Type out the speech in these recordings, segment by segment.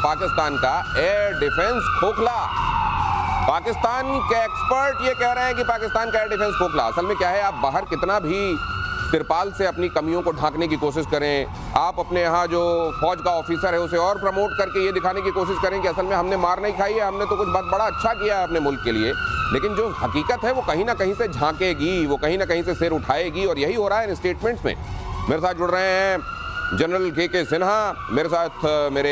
पाकिस्तान का air defence खोखला। पाकिस्तान के एक्सपर्ट ये कह रहे हैं कि पाकिस्तान का एयर डिफेंस खोखला। असल में क्या है, आप बाहर कितना भी तिरपाल से अपनी कमियों को ढांकने की कोशिश करें, आप अपने यहाँ जो फौज का ऑफिसर है उसे और प्रमोट करके ये दिखाने की कोशिश करें कि असल में हमने मार नहीं खाई है, हमने तो कुछ बहुत बड़ा अच्छा किया है अपने मुल्क के लिए, लेकिन जो हकीकत है वो कहीं ना कहीं से झांकेगी, वो कहीं ना कहीं से सिर उठाएगी। और यही हो रहा है इन स्टेटमेंट्स में। मेरे साथ जुड़ रहे हैं जनरल के सिन्हा, मेरे साथ मेरे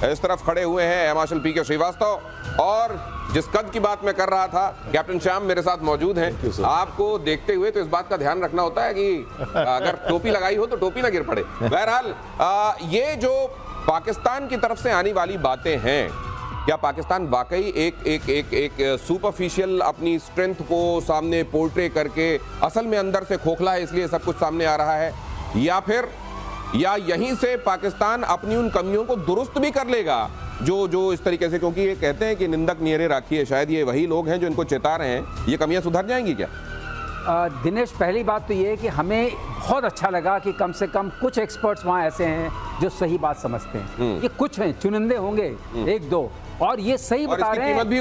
इस तरफ खड़े हुए हैं एयर मार्शल PK श्रीवास्तव, और जिस कद की बात मैं कर रहा था कैप्टन श्याम मेरे साथ मौजूद हैं। आपको देखते हुए तो इस बात का ध्यान रखना होता है कि अगर टोपी लगाई हो तो टोपी ना गिर पड़े। बहरहाल ये जो पाकिस्तान की तरफ से आने वाली बातें हैं, क्या पाकिस्तान वाकई एक सुपरफिशियल अपनी स्ट्रेंथ को सामने पोर्ट्रे करके असल में अंदर से खोखला है इसलिए सब कुछ सामने आ रहा है, या यहीं से पाकिस्तान अपनी उन कमियों को दुरुस्त भी कर लेगा जो इस तरीके से, क्योंकि ये कहते हैं कि निंदक नियरे राखिए, शायद ये वही लोग हैं जो इनको चेता रहे हैं, ये कमियां सुधर जाएंगी क्या? दिनेश, पहली बात तो ये है कि हमें बहुत अच्छा लगा कि कम से कम कुछ एक्सपर्ट्स वहाँ ऐसे हैं जो सही बात समझते हैं। ये कुछ हैं, चुनिंदे होंगे एक दो, और ये सही बता रहे हैं। कीमत भी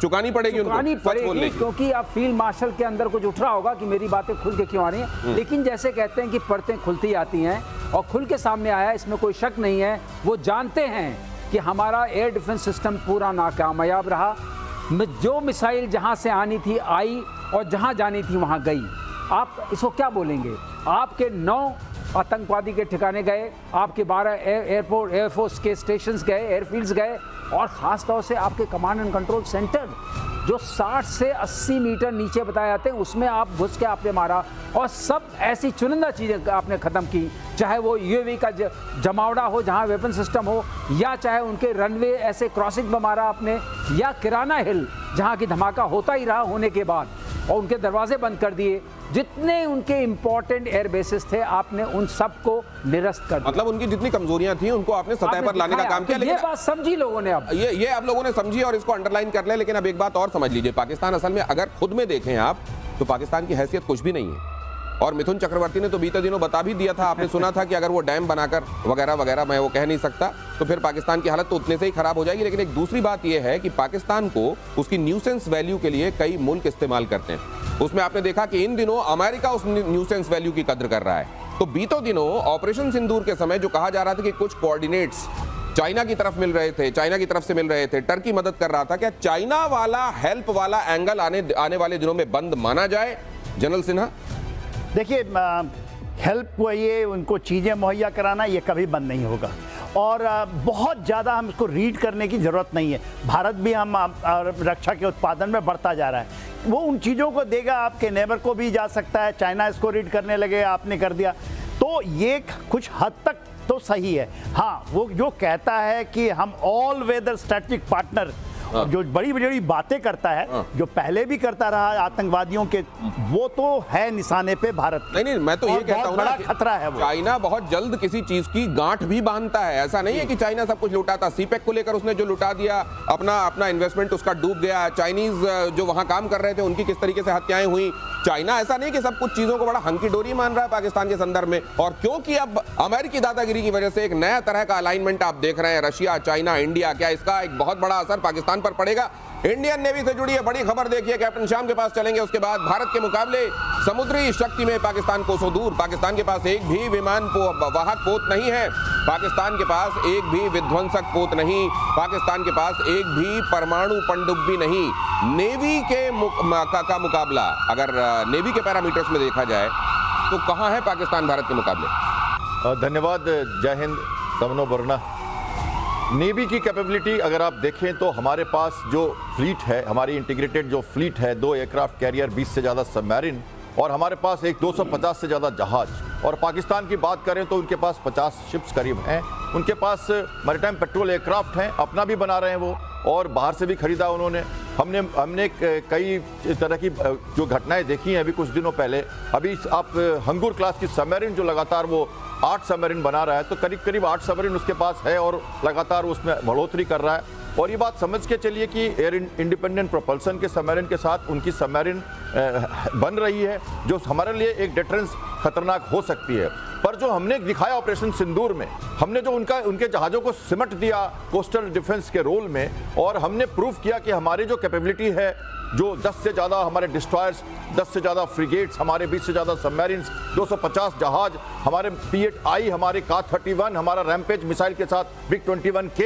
चुकानी पड़ेगी क्योंकि अब फील्ड मार्शल के अंदर कुछ उठ रहा होगा कि मेरी बातें खुल के क्यों आ रही हैं, लेकिन जैसे कहते हैं कि परतें खुलती आती हैं और खुल के सामने आया, इसमें कोई शक नहीं है। वो जानते हैं कि हमारा एयर डिफेंस सिस्टम पूरा नाकामयाब रहा। जो मिसाइल जहां से आनी थी आई और जहां जानी थी वहां गई। आप इसको क्या बोलेंगे? आपके 9 आतंकवादी के ठिकाने गए, आपके 12 एयरपोर्ट एयरफोर्स के स्टेशंस गए, एयरफील्ड्स गए, और ख़ास तौर से आपके कमांड एंड कंट्रोल सेंटर जो 60 से 80 मीटर नीचे बताए जाते हैं, उसमें आप घुस के आपने मारा, और सब ऐसी चुनिंदा चीज़ें आपने ख़त्म की, चाहे वो UAV का जमावड़ा हो जहां वेपन सिस्टम हो, या चाहे उनके रनवे ऐसे क्रॉसिंग पर मारा आपने, या किराना हिल जहां की धमाका होता ही रहा होने के बाद और उनके दरवाजे बंद कर दिए। जितने उनके इंपॉर्टेंट एयर बेसिस थे आपने उन सबको निरस्त कर दिया। मतलब उनकी जितनी कमजोरियां थी उनको आपने सतह पर लाने का काम किया। लेकिन ये बात समझी लोगों ने, अब ये आप लोगों ने समझी और इसको अंडरलाइन कर ले। लेकिन अब एक बात और समझ लीजिए, पाकिस्तान असल में अगर खुद में देखें आप तो पाकिस्तान की हैसियत कुछ भी नहीं है। और मिथुन चक्रवर्ती ने तो बीते दिनों बता भी दिया था, आपने सुना था कि अगर वो डैम बनाकर वगैरह वगैरह, मैं वो कह नहीं सकता, तो फिर पाकिस्तान की हालत तो उतने से ही खराब हो जाएगी। लेकिन एक दूसरी बात यह है कि पाकिस्तान को उसकी न्यूसेंस वैल्यू के लिए कई मुल्क इस्तेमाल करते हैं। उसमें आपने देखा कि इन दिनों अमेरिका उस न्यूसेंस वैल्यू की कद्र कर रहा है। तो बीतों दिनों ऑपरेशन सिंदूर के समय जो कहा जा रहा था कि कुछ कोऑर्डिनेट्स चाइना की तरफ मिल रहे थे, चाइना की तरफ से मिल रहे थे, टर्की मदद कर रहा था, क्या चाइना वाला हेल्प वाला एंगल आने वाले दिनों में बंद माना जाए? जनरल सिन्हा, देखिए, हेल्प को ये उनको चीज़ें मुहैया कराना ये कभी बंद नहीं होगा, और बहुत ज़्यादा हम इसको रीड करने की ज़रूरत नहीं है। भारत भी हम रक्षा के उत्पादन में बढ़ता जा रहा है, वो उन चीज़ों को देगा, आपके नेबर को भी जा सकता है, चाइना इसको रीड करने लगे, आपने कर दिया, तो ये कुछ हद तक तो सही है। हाँ, वो जो कहता है कि हम ऑल वेदर स्ट्रेटेजिक पार्टनर, जो बड़ी बड़ी बातें करता है, जो पहले भी करता रहा आतंकवादियों के, वो तो है निशाने पे भारत। नहीं, मैं तो ये कहता हूं, बड़ा खतरा है वो। चाइना बहुत जल्द किसी चीज की गांठ भी बांधता है। ऐसा नहीं है कि चाइना सब कुछ लुटाता। सीपेक को लेकर उसने जो लुटा दिया, अपना इन्वेस्टमेंट उसका डूब गया। चाइनीज जो वहां काम कर रहे थे उनकी किस तरीके से हत्याएं हुई। चाइना ऐसा नहीं कि सब कुछ चीजों को बड़ा हंकी डोरी मान रहा है पाकिस्तान के संदर्भ में। और क्योंकि अब अमेरिकी दादागिरी की वजह से एक नया तरह का अलाइनमेंट आप देख रहे हैं, रशिया, चाइना, इंडिया, क्या इसका एक बहुत बड़ा असर पाकिस्तान पर पड़ेगा? इंडियन नेवी से जुड़ी है बड़ी खबर, देखिए कैप्टन श्याम के पास चलेंगे। उसके बाद भारत के मुकाबले समुद्री शक्ति में पाकिस्तान कोसों दूर। पाकिस्तान के पास एक भी विमान वाहक पोत नहीं है, पाकिस्तान के पास एक भी विध्वंसक पोत नहीं, पाकिस्तान के पास एक भी परमाणु पनडुब्बी नहीं। नेवी के का मुकाबला अगर नेवी के पैरामीटर्स में देखा जाए तो कहां है पाकिस्तान भारत के मुकाबले? धन्यवाद, जय हिंद, समनो बरना। नेवी की कैपेबिलिटी अगर आप देखें तो हमारे पास जो फ्लीट है, हमारी इंटीग्रेटेड जो फ्लीट है, 2 एयरक्राफ्ट कैरियर, 20 से ज़्यादा सबमरीन, और हमारे पास एक 250 से ज़्यादा जहाज। और पाकिस्तान की बात करें तो उनके पास 50 शिप्स करीब हैं। उनके पास मैरीटाइम पेट्रोल एयरक्राफ्ट हैं, अपना भी बना रहे हैं वो, और बाहर से भी खरीदा उन्होंने। हमने कई तरह की जो घटनाएं देखी हैं अभी कुछ दिनों पहले। अभी आप हंगूर क्लास की सबमरीन जो लगातार वो 8 सबमरीन बना रहा है, तो करीब 8 सबमरीन उसके पास है और लगातार उसमें बढ़ोतरी कर रहा है। और ये बात समझ के चलिए कि एयर इंडिपेंडेंट प्रोपल्सन के सबमरीन के साथ उनकी सबमरीन बन रही है, जो हमारे लिए एक डिटरेंस खतरनाक हो सकती है। पर जो हमने दिखाया ऑपरेशन सिंदूर में, हमने जो उनके जहाजों को सिमट दिया कोस्टल डिफेंस के रोल में, और हमने प्रूव किया कि हमारी जो कैपेबिलिटी है, जो 10 से ज़्यादा हमारे डिस्ट्रॉयर्स, 10 से ज़्यादा फ्रिगेट्स, हमारे 20 से ज़्यादा सबमरीन्स, 250 जहाज, हमारे P8I, हमारे का-31, हमारा रैम्पेज मिसाइल के साथ बिग 21K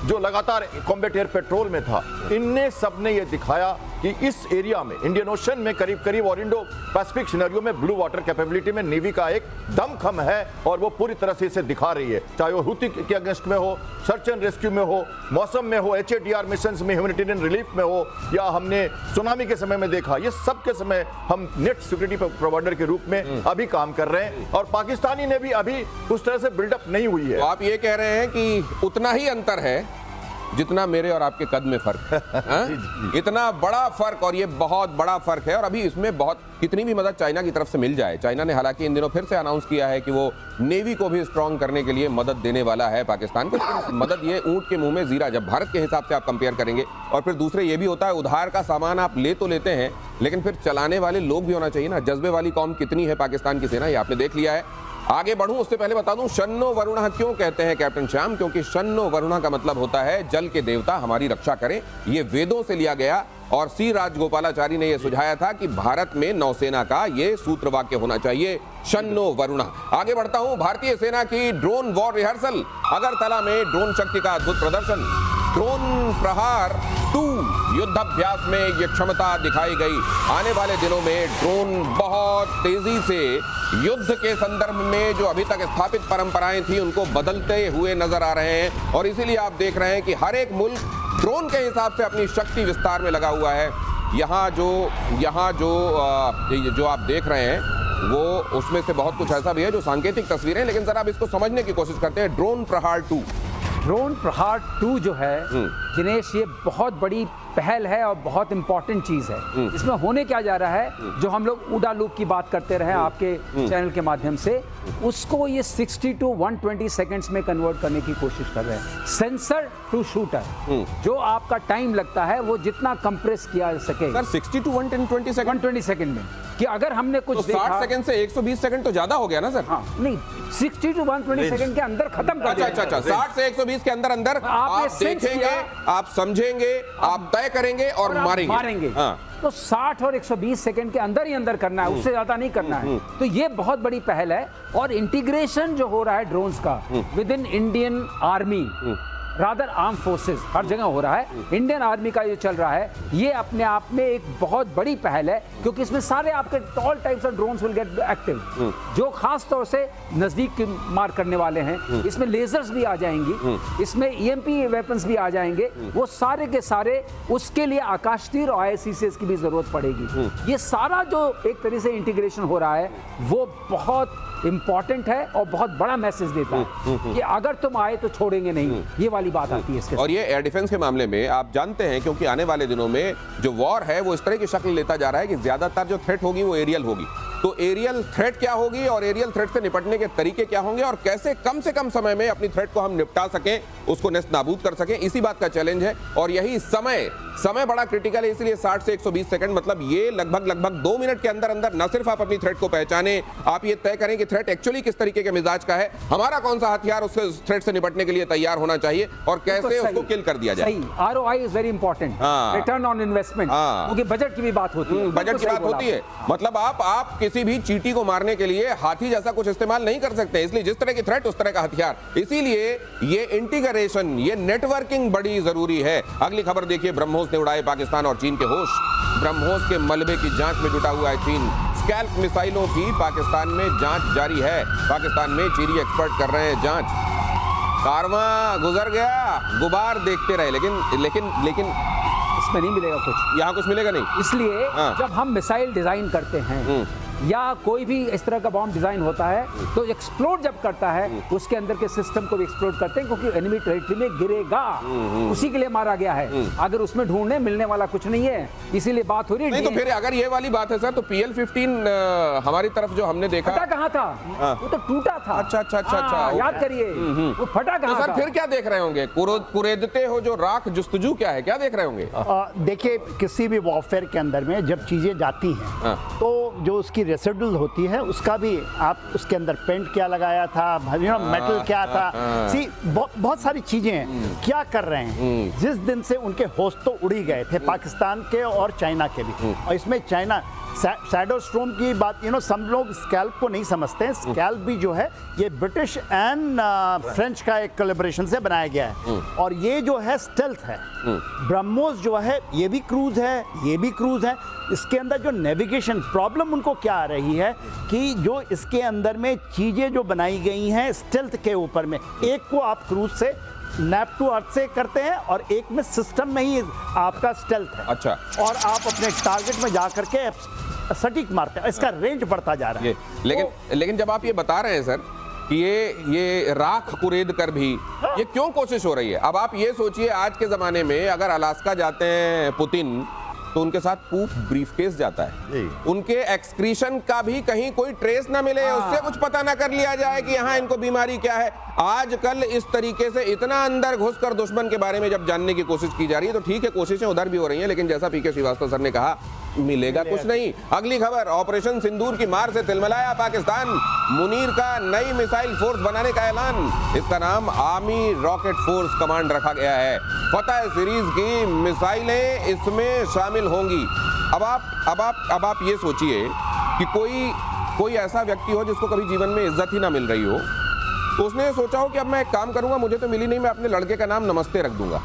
जो लगातार कॉम्बैट एयर पेट्रोल में था, इनने सब ने ये दिखाया कि इस एरिया में, इंडियन ओशन में करीब करीब और इंडो पैसिफिक सिनेरियो में ब्लू वाटर कैपेबिलिटी में नेवी का एक दमखम है, और वो पूरी तरह से इसे दिखा रही है। चाहे वो हुती के अगेंस्ट में हो, सर्च एंड रेस्क्यू में हो, मौसम में हो, HADR मिशंस में, ह्यूमैनिटेरियन रिलीफ में हो, या हमने सुनामी के समय में देखा, ये सब के समय हम नेट सिक्योरिटी प्रोवाइडर के रूप में अभी काम कर रहे हैं, और पाकिस्तानी ने भी अभी उस तरह से बिल्डअप नहीं हुई है। तो आप ये कह रहे हैं कि उतना ही अंतर है जितना मेरे और आपके कद में फर्क है, हाँ? इतना बड़ा फर्क, और ये बहुत बड़ा फर्क है। और अभी इसमें बहुत कितनी भी मदद चाइना की तरफ से मिल जाए, चाइना ने हालांकि इन दिनों फिर से अनाउंस किया है कि वो नेवी को भी स्ट्रांग करने के लिए मदद देने वाला है पाकिस्तान को। मदद ये ऊंट के मुंह में जीरा, जब भारत के हिसाब से आप कंपेयर करेंगे। और फिर दूसरे ये भी होता है, उधार का सामान आप ले तो लेते हैं, लेकिन फिर चलाने वाले लोग भी होना चाहिए ना। जज्बे वाली कौम कितनी है पाकिस्तान की सेना, ये आपने देख लिया है। आगे बढ़ूं उससे पहले बता दूं शन्नो वरुणः क्यों कहते हैं कैप्टन श्याम, क्योंकि शन्नो वरुणः का मतलब होता है जल के देवता हमारी रक्षा करें। ये वेदों से लिया गया, और सी राजगोपालाचारी ने यह सुझाया था कि भारत में नौसेना का ये सूत्र वाक्य होना चाहिए, शन्नो वरुणः। आगे बढ़ता हूं, भारतीय सेना की ड्रोन वॉर रिहर्सल, अगरतला में ड्रोन शक्ति का अद्भुत प्रदर्शन। ड्रोन प्रहार 2 युद्धाभ्यास में ये क्षमता दिखाई गई। आने वाले दिनों में ड्रोन बहुत तेजी से युद्ध के संदर्भ में जो अभी तक स्थापित परंपराएं थी उनको बदलते हुए नजर आ रहे हैं, और इसीलिए आप देख रहे हैं कि हर एक मुल्क ड्रोन के हिसाब से अपनी शक्ति विस्तार में लगा हुआ है। यहाँ जो आप देख रहे हैं वो उसमें से बहुत कुछ ऐसा भी है जो सांकेतिक तस्वीरें, लेकिन जरा आप इसको समझने की कोशिश करते हैं। ड्रोन प्रहार 2, ड्रोन प्रहार 2 जो है दिनेश, ये बहुत बड़ी पहल है और बहुत इंपॉर्टेंट चीज है। इसमें होने क्या जा रहा है, जो हम लोग उडा लूप की बात करते रहे आपके चैनल के माध्यम से, उसको ये 60 to 120 सेकंड्स में कन्वर्ट करने की कोशिश कर रहे हैं। सेंसर टू शूटर, जो आपका टाइम लगता है वो जितना कंप्रेस किया जा सके। सर 60 to 120 सेकंड, 120 सेकंड में, कि अगर हमने कुछ तो 60 सेकंड से 120 सेकंड तो ज्यादा हो गया ना सर? हाँ, नहीं 60 to 120 सेकंड के अंदर खत्म कर दिया। अच्छा 60 से 120 के अंदर आप आप ये सेंस देखेंगे, किया, आप समझेंगे, आप तय करेंगे और मारेंगे। हाँ। तो 60 और 120 सेकंड के अंदर ही अंदर करना है, उससे ज्यादा नहीं करना है। तो ये बहुत बड़ी पहल है, और इंटीग्रेशन जो हो रहा है ड्रोन्स का within Indian army, rather armed forces, हर जगह हो रहा है। इंडियन आर्मी का ये चल रहा है, ये अपने आप में एक बहुत बड़ी पहल है, क्योंकि इसमें सारे आपके all types of drones will get active, जो खास तौर से नजदीक की मार करने वाले हैं। इसमें लेजर्स भी आ जाएंगी, इसमें EMP वेपन्स भी आ जाएंगे, वो सारे के सारे, उसके लिए आकाश तीर और ICCS की भी जरूरत पड़ेगी। ये सारा जो एक तरह से इंटीग्रेशन हो रहा है वो बहुत इंपॉर्टेंट है और बहुत बड़ा मैसेज देता है कि अगर तुम आए तो छोड़ेंगे नहीं, ये वाली बात आती है इसके। और ये एयर डिफेंस के मामले में आप जानते हैं, क्योंकि आने वाले दिनों में जो वॉर है वो इस तरह की शक्ल लेता जा रहा है कि ज्यादातर जो थ्रेट होगी वो एरियल होगी। तो एरियल थ्रेट क्या होगी और एरियल थ्रेट से निपटने के तरीके क्या होंगे, और कैसे कम से कम समय में अपनी थ्रेट को हम निपटा सकें, उसको नेस्त नाबूद कर सकें, इसी बात का चैलेंज है। और यही समय बड़ा क्रिटिकल है, इसलिए 60 से 120 सेकंड, मतलब ये लगभग 2 मिनट के अंदर अंदर न सिर्फ आप अपनी थ्रेट को पहचाने, आप ये तय करें कि थ्रेट एक्चुअली किस तरीके के मिजाज का है, हमारा कौन सा हथियार उस थ्रेट से निपटने के लिए तैयार होना चाहिए, और कैसे उसको किल कर दिया जाए। ROI is very important, return on investment, क्योंकि बजट की भी बात होती है। बजट की बात होती है, मतलब आप किसी भी चींटी को मारने के लिए हाथी जैसा कुछ इस्तेमाल नहीं कर सकते, इसलिए जिस तरह की थ्रेट उस तरह का हथियार। इसीलिए ये इंटीग्रेशन, ये नेटवर्किंग बड़ी जरूरी है। अगली खबर देखिए, ब्रह्मोस ने उड़ाए पाकिस्तान और चीन के होश। ब्रह्मोस के मलबे की जांच में जुटा हुआ है चीन। स्कैल्प मिसाइलों की पाकिस्तान में जांच जारी है। पाकिस्तान में चीनी एक्सपर्ट कर रहे हैं जांच। कारवां गुजर गया, गुबार देखते रहे, लेकिन इसमें नहीं मिलेगा कुछ, यहाँ कुछ मिलेगा नहीं। इसलिए जब हम मिसाइल डिजाइन करते हैं या कोई भी इस तरह का बॉम्ब डिजाइन होता है, तो एक्सप्लोड जब करता है उसके अंदर के सिस्टम को भी एक्सप्लोड करते हैं, क्योंकि एनिमी टेरिटरी में गिरेगा, उसी के लिए मारा गया है। अगर उसमें ढूंढने मिलने वाला कुछ नहीं है, इसीलिए बात हो रही है। नहीं तो फिर अगर ये वाली बात है सर, तो PL-15 हमारी तरफ जो हमने देखा, फटा कहाँ था? वो तो टूटा था। अच्छा, याद करिए, वो फटा कहाँ था? सर फिर क्या देख रहे होंगे? कुरेदते हो जो राख जुस्तजू क्या है, क्या देख रहे होंगे? देखिए, किसी भी वॉरफेयर के अंदर में जब चीजें जाती हैं तो जो उसकी रेसिडुअल होती है उसका भी आप उसके अंदर पेंट क्या लगाया था, मेटल क्या था, सी बहुत सारी चीजें हैं। क्या कर रहे हैं, जिस दिन से उनके होस्ट तो उड़ ही गए थे पाकिस्तान के और चाइना के भी, और इसमें चाइना शैडो स्टॉर्म की बात, सब लोग स्कैल्प को नहीं समझते हैं। स्कैल्प भी जो है ये ब्रिटिश एंड फ्रेंच का एक कोलैबोरेशन से बनाया गया है, और ये जो है स्टेल्थ है। ब्रह्मोस जो है ये भी क्रूज है, ये भी क्रूज है। इसके अंदर जो नेविगेशन प्रॉब्लम उनको क्या आ रही है कि जो इसके अंदर में चीज़ें जो बनाई गई हैं स्टेल्थ के ऊपर में, एक को आप क्रूज से नैप टू अर्थ से करते हैं और एक में सिस्टम में ही आपका स्टेल्थ है। अच्छा। और आप अपने टारगेट में जा करके सटीक मारते हैं, इसका रेंज बढ़ता जा रहा है। लेकिन जब आप ये बता रहे हैं सर कि ये राख कुरेद कर भी ये क्यों कोशिश हो रही है? अब आप ये सोचिए, आज के जमाने में अगर अलास्का जाते हैं पुतिन तो उनके साथ पूफ ब्रीफकेस जाता है, उनके एक्सक्रीशन का भी कहीं कोई ट्रेस ना मिले, उससे कुछ पता ना कर लिया जाए कि यहाँ इनको बीमारी क्या है। आजकल इस तरीके से इतना अंदर घुसकर दुश्मन के बारे में जब जानने की कोशिश की जा रही है तो ठीक है, कोशिशें उधर भी हो रही हैं, लेकिन जैसा पीके श्रीवास्तव सर ने कहा मिलेगा कुछ नहीं। अगली खबर, ऑपरेशन सिंदूर की मार से तिलमिलाया पाकिस्तान, मुनीर का नई मिसाइल फोर्स बनाने का ऐलान। इसका नाम आर्मी रॉकेट फोर्स कमांड रखा गया है। फतह सीरीज की मिसाइलें इसमें शामिल होंगी। अब आप ये सोचिए कि कोई ऐसा व्यक्ति हो जिसको कभी जीवन में इज्जत ही ना मिल रही हो, तो उसने सोचा हो कि अब मैं एक काम करूंगा, मुझे तो मिली नहीं, मैं अपने लड़के का नाम नमस्ते रख दूंगा।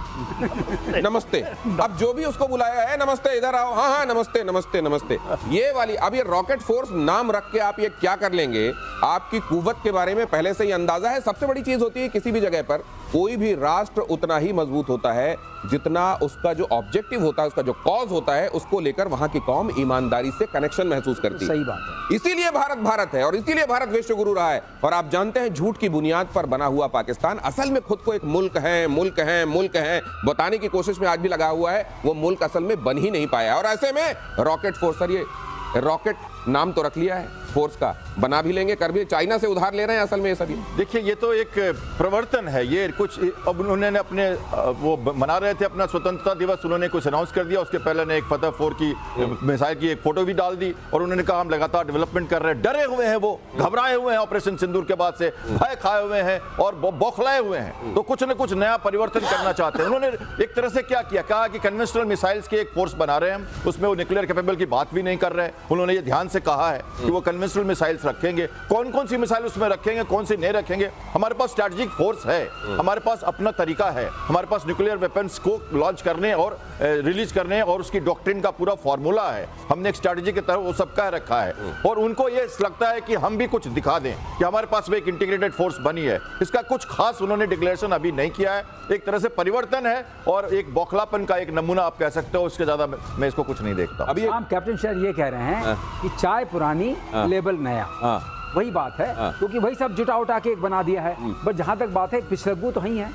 नमस्ते। अब जो भी उसको बुलाया है, नमस्ते इधर आओ, हाँ नमस्ते नमस्ते नमस्ते, ये वाली। अब ये रॉकेट फोर्स नाम रख के आप ये क्या कर लेंगे? आपकी कुव्वत के बारे में पहले से ही अंदाजा है। सबसे बड़ी चीज होती है किसी भी जगह पर कोई भी राष्ट्र उतना ही मजबूत होता है जितना उसका जो ऑब्जेक्टिव होता है, उसका जो कॉज होता है, उसको लेकर वहां की कौम ईमानदारी से कनेक्शन महसूस करती है। सही बात है। इसीलिए भारत भारत है और इसीलिए भारत विश्व गुरु रहा है। और आप जानते हैं, झूठ की बुनियाद पर बना हुआ पाकिस्तान असल में खुद को एक मुल्क है बताने की कोशिश में आज भी लगा हुआ है। वो मुल्क असल में बन ही नहीं पाया। और ऐसे में रॉकेट फोर्स, सर ये रॉकेट नाम तो रख लिया है फोर्स का, बना भी लेंगे, कर भी, चाइना से उधार ले रहे हैं असल में ये सभी। देखिए ये तो एक प्रवर्तन है, ये कुछ अब उन्होंने अपने वो मना रहे थे अपना स्वतंत्रता दिवस, उन्होंने कुछ अनाउंस कर दिया, उसके पहले ने एक फतह 4 की मिसाइल की एक फोटो भी डाल दी और उन्होंने कहा हम लगातार डेवलपमेंट कर रहे हैं। डरे हुए हैं, वो घबराए हुए हैं ऑपरेशन सिंदूर के बाद से, भय खाए हुए हैं और बौखलाए हुए हैं, तो कुछ न कुछ नया परिवर्तन करना चाहते हैं। उन्होंने एक तरह से क्या किया, कहा कि कन्वेंशनल मिसाइल्स की एक फोर्स बना रहे हैं हम, उसमें वो न्यूक्लियर कैपेबल की बात भी नहीं कर रहे हैं। उन्होंने ये ध्यान से कहा है कि वो कन्वेंशनल मिसाइल्स रखेंगे, कौन कौन सी मिसाइल उसमें रखेंगे, कौन सी नहीं रखेंगे। हमारे पास स्ट्रैटेजिक फोर्स है, हमारे पास अपना तरीका है, हमारे पास न्यूक्लियर वेपन्स को लॉन्च करने और रिलीज करने और उसकी डॉक्ट्रिन का पूरा फॉर्मूला है। हमने एक स्ट्रैटेजी की तरह वो सब कह रखा है और उनको ये लगता है कि हम भी कुछ दिखा दें कि हमारे पास भी एक इंटीग्रेटेड फोर्स बनी है। इसका कुछ खास उन्होंने डिक्लेरेशन अभी नहीं किया है, एक तरह से परिवर्तन है और एक बौखलापन का एक नमूना आप कह सकते हो, उसके ज्यादा मैं इसको कुछ नहीं देखता। अभी हम कैप्टन शायद ये कह रहे हैं कि चाय पुरानी लेबल नया, वही बात है, क्योंकि वही सब जुटा उठा के एक बना दिया है। बट जहां तक बात है, पिछलग्गू तो ही है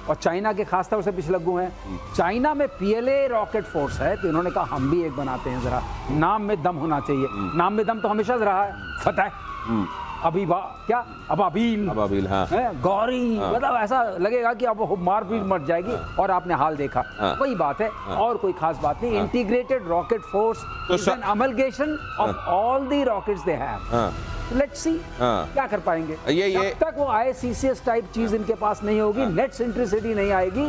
और चाइना के खासतौर से पिछलग्गू हैं। चाइना में PLA रॉकेट फोर्स है, तो इन्होंने कहा हम भी एक बनाते हैं, जरा नाम में दम होना चाहिए। नाम में दम तो हमेशा से रहा है, फतह, अबाबील, हाँ, गौरी, मतलब ऐसा लगेगा कि अब मार भी मर जाएगी और आपने हाल देखा। वही बात है और कोई खास बात नहीं। Integrated rocket force is an amalgamation of all the rockets they have. Let's see क्या कर पाएंगे। जब तक वो ICCS टाइप चीज इनके पास नहीं होगी, नेट सेंट्रिसिटी नहीं आएगी,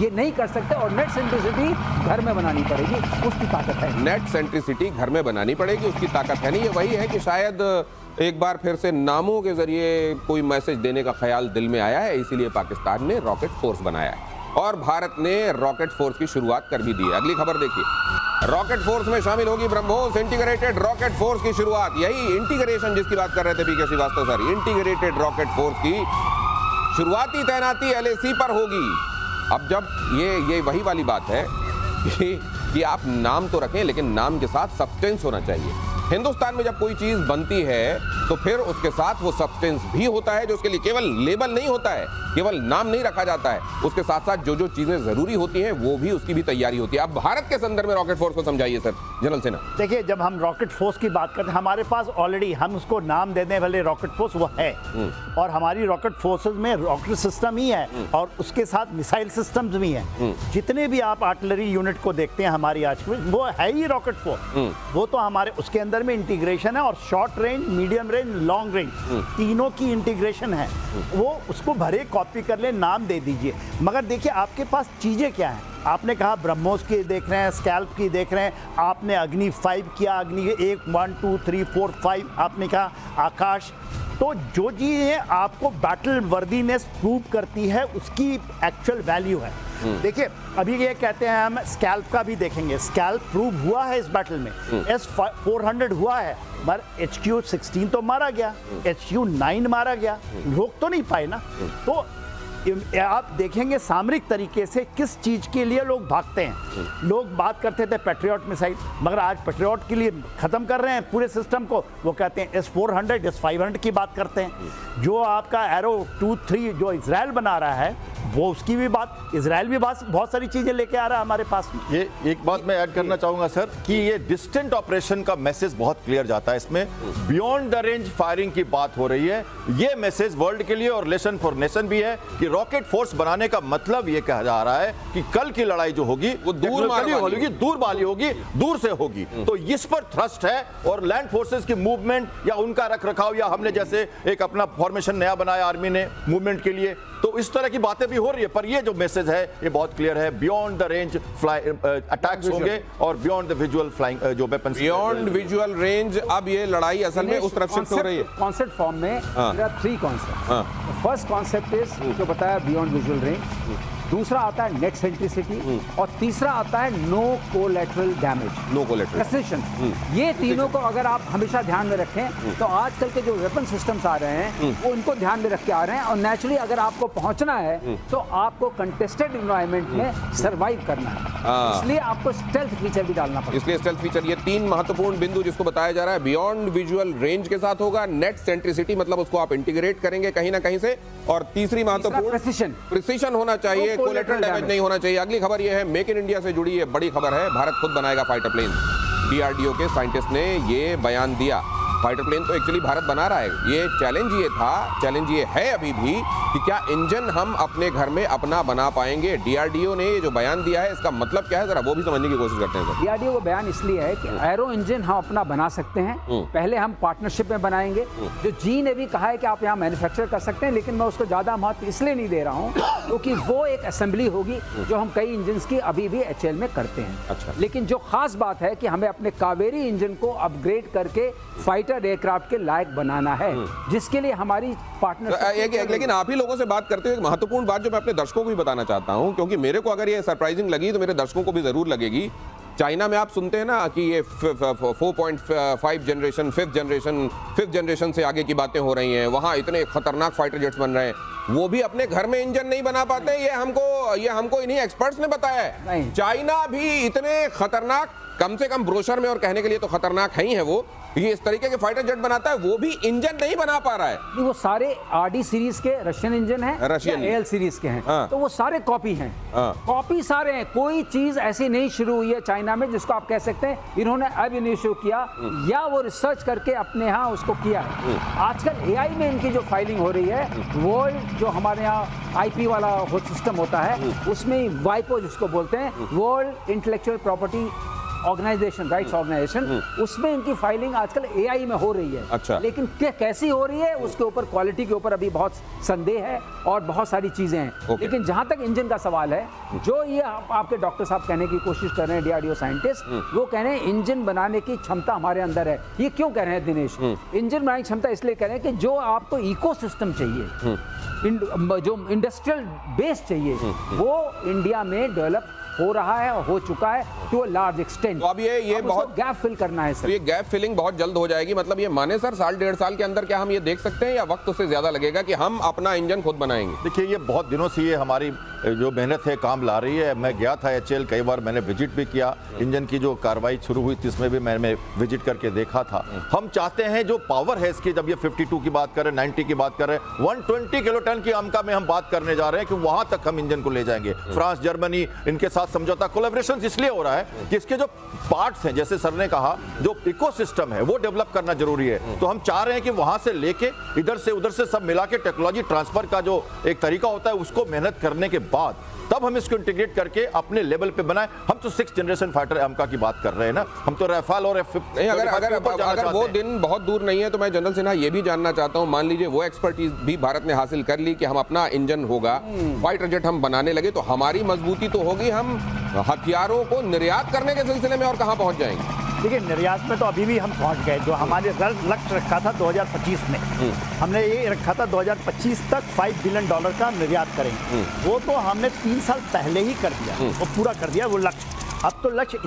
ये नहीं कर सकते। और नेट सेंट्रिसिटी घर में बनानी पड़ेगी, उसकी ताकत है। नेट सेंट्रिसिटी घर में बनानी पड़ेगी, उसकी ताकत है नहीं। ये वही है कि शायद एक बार फिर से नामों के जरिए कोई मैसेज देने का ख्याल दिल में आया है, इसीलिए पाकिस्तान ने रॉकेट फोर्स बनाया है और भारत ने रॉकेट फोर्स की शुरुआत कर भी दी है। अगली खबर देखिए, रॉकेट फोर्स में शामिल होगी ब्रह्मोस इंटीग्रेटेड रॉकेट फोर्स की शुरुआत। यही इंटीग्रेशन जिसकी बात कर रहे थे PK Srivastava sir, integrated rocket force की शुरुआती तैनाती LAC पर होगी। अब जब ये वही वाली बात है कि आप नाम तो रखें, लेकिन नाम के साथ सब्सटेंस होना चाहिए। हिंदुस्तान में जब कोई चीज बनती है तो फिर उसके साथ वो सब्सटेंस भी होता है, जो उसके लिए केवल लेबल नहीं होता है, केवल नाम नहीं रखा जाता है, उसके साथ साथ जो जो चीजें जरूरी होती हैं वो भी उसकी भी तैयारी होती है। अब भारत के संदर्भ में रॉकेट फोर्स को समझाइए सर, जनरल सिन्हा। देखिए, जब हम रॉकेट फोर्स की बात करते हैं, हमारे पास ऑलरेडी हम उसको नाम देने वाले रॉकेट फोर्स वो है और हमारी रॉकेट फोर्सेस में रॉकेट सिस्टम ही है और उसके साथ मिसाइल सिस्टम्स भी हैं। जितने भी आप आर्टिलरी यूनिट को देखते हैं हमारी आज में, वो है ही रॉकेट फोर्स। वो तो हमारे उसके अंदर अंदर में इंटीग्रेशन है और short range, medium range, long range तीनों की इंटीग्रेशन है। वो उसको भरे कॉपी कर ले, नाम दे दीजिए। मगर देखिए आपके पास चीज़ें क्या हैं। आपने कहा ब्रह्मोस की देख रहे हैं, स्कैल्प की देख रहे हैं, आपने अग्नि 5 किया, अग्नि 1 1 2 3 4 5, आपने कहा आकाश। तो जो चीज़ें आपको बैटल वर्दीनेस प्रूव करती है उसकी एक्चुअल वैल्यू है। देखिए अभी ये कहते हैं हम स्कैल्प का भी देखेंगे, स्कैल्प प्रूव हुआ है इस बैटल में, S-400 हुआ है, पर HQ-16 तो मारा गया, HQ-9 मारा गया, रोक तो नहीं पाए ना। तो आप देखेंगे सामरिक तरीके से किस चीज के लिए लोग भागते हैं। लोग बात करते थे पैट्रियट मिसाइल, मगर आज पैट्रियट के लिए खत्म कर रहे हैं पूरे सिस्टम को। वो कहते हैं S-400, S-500 की बात करते हैं। जो आपका एरो 2-3 जो इजराइल बना रहा है, वो उसकी भी बात, इजराइल भी बहुत सारी चीजें लेके आ रहा है हमारे पास। ये एक बात मैं ऐड करना चाहूंगा सर कि ये डिस्टेंट ऑपरेशन का मैसेज बहुत क्लियर जाता है इसमें। बियॉन्ड द रेंज फायरिंग की बात हो रही है। ये मैसेज वर्ल्ड के लिए और लेसन फॉर नेशन भी है कि रॉकेट फोर्स बनाने का मतलब ये कहा जा रहा है कि कल की लड़ाई जो होगी वो दूर वाली होगी, दूर से होगी। तो इस पर थ्रस्ट है। और लैंड फोर्सेस की मूवमेंट या उनका रखरखाव, या हमने जैसे एक अपना फॉर्मेशन नया बनाया आर्मी ने मूवमेंट के लिए, तो इस तरह की बातें भी हो रही है। पर ये जो मैसेज है ये बहुत क्लियर है, बियॉन्ड द रेंज अटैक्स होंगे और बियॉन्ड द विजुअल फ्लाइंग जो वेपन्स, बियॉन्ड विजुअल रेंज। अब ये लड़ाई असल में उस तरफ शिफ्ट हो रही है। कॉन्सेप्ट फॉर्म में there are 3 concepts। First concept is जो बताया बियॉन्ड विजुअल रेंज, दूसरा आता है नेट सेंट्रिसिटी, और तीसरा आता है no collateral damage, no collateral precision. ये तीनों को अगर आप हमेशा ध्यान में रखें तो आजकल के जो वेपन सिस्टम्स आ रहे हैं वो इनको ध्यान में रख के आ रहे हैं। और नेचुरली अगर आपको पहुंचना है तो आपको कंटेस्टेड एनवायरनमेंट में सर्वाइव करना है, इसलिए आपको स्टेल्थ फीचर भी डालना पड़ेगा। इसलिए स्टेल्थ फीचर, ये 3 महत्वपूर्ण बिंदु जिसको बताया जा रहा है, बियॉन्ड विजुअल रेंज के साथ होगा, नेट सेंट्रिसिटी मतलब उसको आप इंटीग्रेट करेंगे कहीं ना कहीं से, और तीसरी महत्वपूर्ण प्रिसिशन होना चाहिए, कोलैटरल डैमेज नहीं होना चाहिए। अगली खबर यह है, मेक इन इंडिया से जुड़ी ये बड़ी खबर है, भारत खुद बनाएगा फाइटर प्लेन। DRDO के साइंटिस्ट ने ये बयान दिया। फाइटर प्लेन तो एक्चुअली भारत बना रहा है। ये चैलेंज ये है अभी भी कि क्या इंजन हम अपने घर में अपना बना पाएंगे। DRDO ने ये जो बयान दिया है इसका मतलब क्या है, जरा वो भी समझने की कोशिश करते हैं सर। DRDO का बयान इसलिए है कि एरो इंजन हम अपना बना सकते हैं, पहले हम पार्टनरशिप में बनाएंगे। जो जी ने भी कहा है कि आप यहाँ मैन्युफैक्चर कर सकते हैं, लेकिन मैं उसको ज्यादा महत्व इसलिए नहीं दे रहा हूँ क्योंकि वो एक असेंबली होगी जो हम कई इंजन की अभी भी HAL में करते हैं। अच्छा। लेकिन जो खास बात है कि हमें अपने कावेरी इंजन को अपग्रेड करके फाइटर एयरक्राफ्ट के लायक बनाना है, जिसके लिए हमारी पार्टनर। लेकिन आप ही लोगों से बात करते हुए एक महत्वपूर्ण बात जो मैं अपने दर्शकों को भी बताना चाहता हूं, क्योंकि मेरे को अगर ये सरप्राइजिंग लगी तो मेरे दर्शकों को भी जरूर लगेगी। चाइना में आप सुनते हैं ना कि ये 4.5 जनरेशन, 5th जनरेशन से आगे की बातें हो रही हैं, वहां इतने खतरनाक फाइटर जेट्स बन रहे हैं। वो भी अपने घर में इंजन नहीं बना पाते। ये हमको इन्हीं एक्सपर्ट्स ने बताया है। चाइना भी इतने खतरनाक, कम से कम ब्रोशर में और कहने के लिए तो खतरनाक है ही है वो, ये इस तरीके के फाइटर जेट बनाता है, वो भी इंजन नहीं बना पा रहा है। वो सारे RD सीरीज के रशियन इंजन हैं, रशियन AL सीरीज के हैं। हाँ। तो वो सारे कॉपी हैं। हाँ। कॉपी सारे हैं। कोई चीज ऐसी नहीं शुरू हुई है चाइना में जिसको आप कह सकते हैं इन्होंने अब इनिशियो किया या वो रिसर्च करके अपने यहाँ उसको किया है। आजकल AI में इनकी जो फाइलिंग हो रही है, वर्ल्ड जो हमारे यहाँ IP वाला सिस्टम होता है, उसमें WIPO जिसको बोलते हैं, world intellectual property organisation, rights organisation, उसमें इनकी फाइलिंग आजकल AI में हो रही है। अच्छा। लेकिन कैसी हो रही है उसके ऊपर, क्वालिटी के ऊपर अभी बहुत संदेह है और बहुत सारी चीजें हैं। लेकिन जहां तक इंजन का सवाल है, जो ये आपके डॉक्टर साहब कहने की कोशिश कर रहे हैं, DRDO साइंटिस्ट, वो कह रहे हैं इंजन बनाने की क्षमता हमारे अंदर है। ये क्यों कह रहे हैं दिनेश? इंजन बनाने की क्षमता इसलिए कह रहे हैं कि जो आपको इकोसिस्टम चाहिए, जो इंडस्ट्रियल बेस चाहिए, वो इंडिया में डेवलप हो रहा है और हो चुका है टू अ लार्ज एक्सटेंट। तो अब ये बहुत गैप फिल करना है सर। तो ये गैप फिलिंग बहुत जल्द हो जाएगी, मतलब ये माने सर 1.5 साल के अंदर क्या हम ये देख सकते हैं, या वक्त उससे ज्यादा लगेगा कि हम अपना इंजन खुद बनाएंगे? देखिए ये बहुत दिनों से ये हमारी जो मेहनत है काम ला रही है। मैं गया था HAL, कई बार मैंने विजिट भी किया। इंजन की जो कार्रवाई शुरू हुई थी इसमें भी मैंने विजिट करके देखा था। हम चाहते हैं जो पावर है इसकी, जब ये 52 की बात करें, 90 की बात करें, 120 किलोटन की अमका में हम बात करने जा रहे हैं कि वहां तक हम इंजन को ले जाएंगे। फ्रांस, जर्मनी, इनके साथ समझौता, कोलैबोरेशन इसलिए हो रहा है कि इसके जो पार्ट्स हैं, जैसे सर ने कहा, जो इकोसिस्टम है वो डेवलप करना जरूरी है। तो हम चाह रहे हैं कि वहां से लेके इधर से उधर से सब मिला के टेक्नोलॉजी ट्रांसफर का जो एक तरीका होता है उसको मेहनत करने के बाद तब हम इसको इंटीग्रेट करके अपने लेवल पे बनाए। हम तो 6th जनरेशन फाइटर एमका की बात कर रहे हैं ना, हम तो राफेल और नहीं, अगर वो दिन बहुत दूर नहीं है तो मैं जनरल सिन्हा ये भी जानना चाहता हूं, मान लीजिए वो एक्सपर्टीज भी भारत ने हासिल कर ली कि हम अपना इंजन होगा, फाइटर जेट हम बनाने लगे, तो हमारी मजबूती तो होगी, हम हथियारों को निर्यात करने के सिलसिले में और कहां पहुंच जाएंगे? देखिए, निर्यात में तो अभी भी हम पहुंच गए। जो हमारे लक्ष्य रखा था 2025 में, हमने ये रखा था 2025 तक $5 बिलियन का निर्यात करेंगे। वो तो हमने 3 साल पहले ही कर दिया, वो पूरा कर दिया वो लक्ष्य। अब तो लक्ष्य